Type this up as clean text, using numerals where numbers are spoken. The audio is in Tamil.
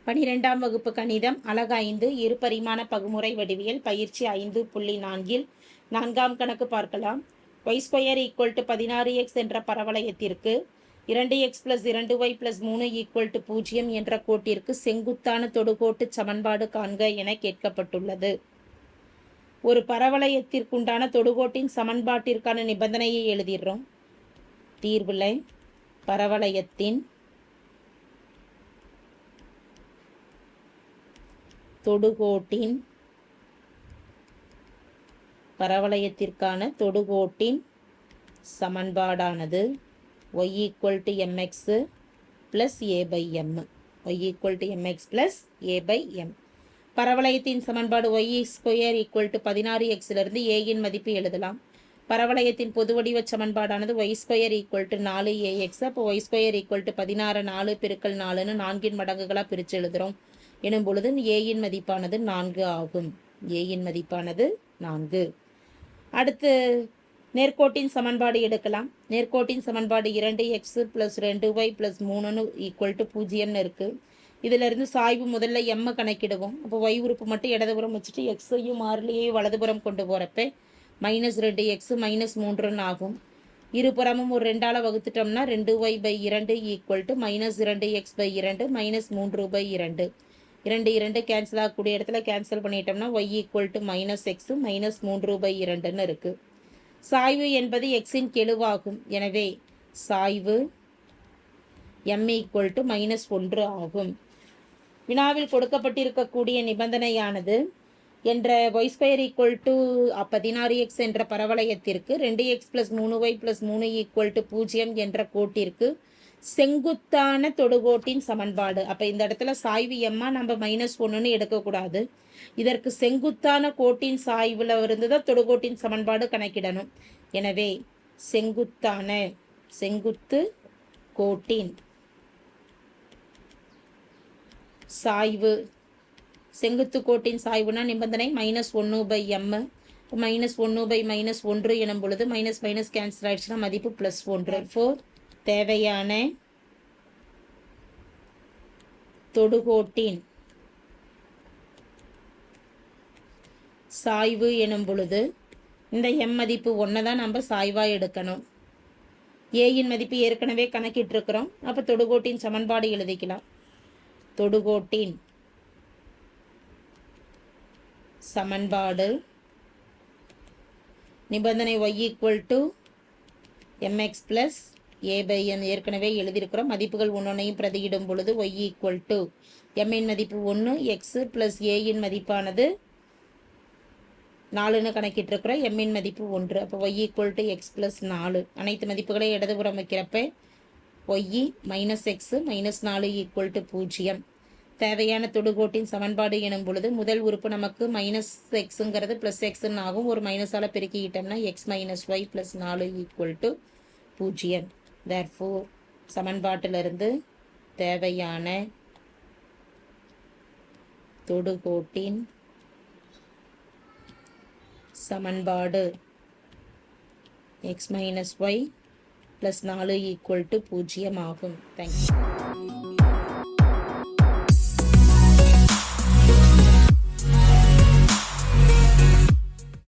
12ஆம் வகுப்பு கணிதம் அலகு 5 இருபரிமாண பகுமுறை வடிவியல் பயிற்சி 5.4 4ஆம் கணக்கு பார்க்கலாம். y² = 16x என்ற பரவளையத்திற்கு 2x + 2y + 3 = 0 என்ற கோட்டிற்கு செங்குத்தான தொடுகோட்டு சமன்பாடு காண்க என கேட்கப்பட்டுள்ளது. ஒரு பரவளையத்திற்குண்டான தொடுகோட்டின் சமன்பாட்டிற்கான நிபந்தனையை எழுதிடுறோம். தீர்வுல பரவளையத்தின் பரவளையத்திற்கான தொடுகோட்டின் சமன்பாடானது y = mx + a/m. y = mx + a/m. பரவளையத்தின் சமன்பாடு y² = 16x இலிருந்து a இன் மதிப்பு எழுதலாம். பரவளையத்தின் பொது வடிவ சமன்பாடானது y² = 4ax. அப்போ y² = 16 4 × 4ன்னு 4 மடங்குகளாக பிரித்து எழுதுகிறோம். எனும் பொழுது a இன் மதிப்பானது 4 ஆகும். a இன் மதிப்பானது 4. அடுத்து நேர்கோட்டின் சமன்பாடு எடுக்கலாம். நேர்கோட்டின் சமன்பாடு 2x + 2y + 3 = 0 இருக்குது. இதிலிருந்து சாய்வு முதல்ல m கணக்கிடுவோம். அப்போ y உறுப்பு மட்டும் இடதுபுறம் வச்சுட்டு எக்ஸையும் மாறிலியையும் வலதுபுறம் கொண்டு போகிறப்ப -2x -3 ஆகும். இருபுறமும் ஒரு 2ஆல் வகுத்துட்டோம்னா 2y/2 = -2x/2 -3/2. 2 கேன்சல் ஆகக்கூடிய இடத்துல கேன்சல் பண்ணிட்டோம்னா y = -x -3/2ன்னு இருக்குது. சாய்வு என்பது எக்ஸின் கெழுவாகும். எனவே சாய்வு m = -1 ஆகும். வினாவில் கொடுக்கப்பட்டிருக்கக்கூடிய நிபந்தனையானது என்ற y² = 16x என்ற பரவளையத்திற்கு 2x + 3y + 3 = 0 என்ற கோட்டிற்கு செங்குத்தான தொடுகோட்டின் சமன்பாடு. அப்போ இந்த இடத்துல சாய்வு எம்மா நம்ம -1ன்னு எடுக்கக்கூடாது. இதற்கு செங்குத்தான கோட்டின் சாய்வில் இருந்து தான் தொடுகோட்டின் சமன்பாடு கணக்கிடணும். எனவே செங்குத்து கோட்டின் சாய்வு, செங்குத்து கோட்டின் சாய்வுனா நிபந்தனை -1/m. -1/-1 எனும் பொழுது மைனஸ் கேன்சல் ஆயிடுச்சுன்னா மதிப்பு +1. தேவையான தொடுகோட்டின் சாய்வு எனும் பொழுது இந்த m மதிப்பு 1 தான் நம்ம சாய்வாக எடுக்கணும். ஏயின் மதிப்பு ஏற்கனவே கணக்கிட்டிருக்கிறோம். அப்போ தொடுகோட்டின் சமன்பாடு எழுதிக்கலாம். தொடுகோட்டின் சமன்பாடு நிபந்தனை y = mx + a/m ஏற்கனவே எழுதியிருக்கிறோம். மதிப்புகள் ஒன்றொன்றையும் பிரதியிடும் பொழுது y = m இன் மதிப்பு 1, x + a இன் மதிப்பானது 4ன்னு கணக்கிட்டிருக்கிறோம். m இன் மதிப்பு 1. அப்போ y = x + 4. அனைத்து மதிப்புகளையும் இடதுபுறம் வைக்கிறப்ப y -x -4 = 0. தேவையான தொடுகோட்டின் சமன்பாடு எனும் பொழுது முதல் உறுப்பு நமக்கு -xங்கிறது +xன்னு ஆகும். ஒரு மைனஸால் பெருக்கிக்கிட்டோம்னா x - y + 4 = 0. therefore சமன்பாட்டிலிருந்து தேவையான தொடுகோட்டின் சமன்பாடு x - y + 4 = 0 ஆகும். தேங்க்யூ.